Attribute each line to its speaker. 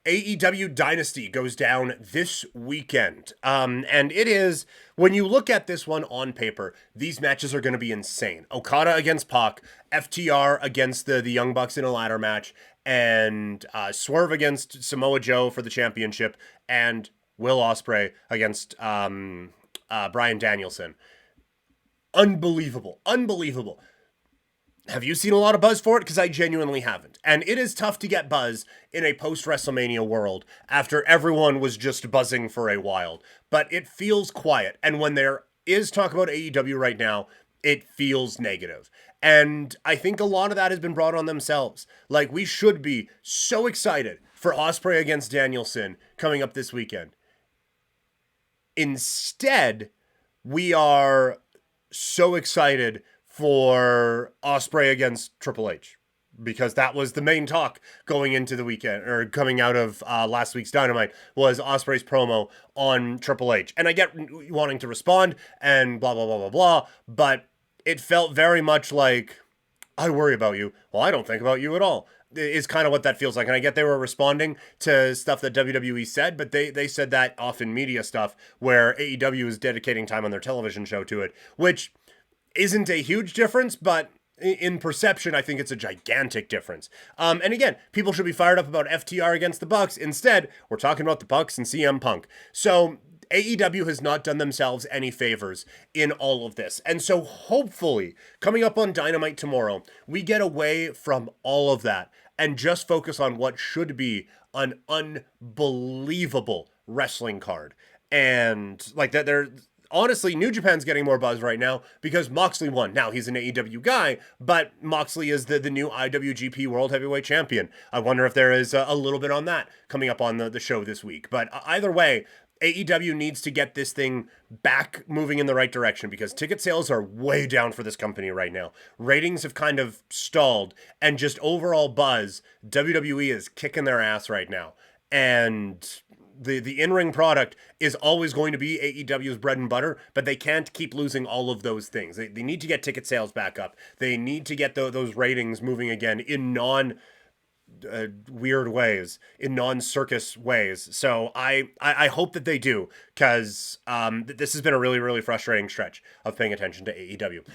Speaker 1: AEW Dynasty goes down this weekend. And it is, when you look at this one on paper, these matches are going to be insane. Okada against Pac, FTR against the Young Bucks in a ladder match, and Swerve against Samoa Joe for the championship, and Will Ospreay against Bryan Danielson. Unbelievable. Unbelievable. Have you seen a lot of buzz for it? Because I genuinely haven't. And it is tough to get buzz in a post-WrestleMania world after everyone was just buzzing for a while. But it feels quiet. And when there is talk about AEW right now, it feels negative. And I think a lot of that has been brought on themselves. Like, we should be so excited for Ospreay against Danielson coming up this weekend. Instead, we are so excited for Ospreay against Triple H, because that was the main talk going into the weekend, or coming out of last week's Dynamite, was Ospreay's promo on Triple H. And I get wanting to respond and blah, blah, blah, blah, blah, but it felt very much like, I worry about you. Well, I don't think about you at all, is kind of what that feels like. And I get they were responding to stuff that WWE said, but they said that off in media stuff where AEW is dedicating time on their television show to it, which isn't a huge difference, but in perception, I think it's a gigantic difference. And again, people should be fired up about FTR against the Bucks. Instead, we're talking about the Bucks and CM Punk. So AEW has not done themselves any favors in all of this. And so hopefully, coming up on Dynamite tomorrow, we get away from all of that and just focus on what should be an unbelievable wrestling card. And like that, honestly, New Japan's getting more buzz right now because Moxley won. Now, he's an AEW guy, but Moxley is the new IWGP World Heavyweight Champion. I wonder if there is a little bit on that coming up on the show this week. But either way, AEW needs to get this thing back moving in the right direction, because ticket sales are way down for this company right now. Ratings have kind of stalled, and just overall buzz, WWE is kicking their ass right now. And the in-ring product is always going to be AEW's bread and butter, but they can't keep losing all of those things. They need to get ticket sales back up. They need to get those ratings moving again in weird ways, in non-circus ways. So I hope that they do, because this has been a really, really frustrating stretch of paying attention to AEW.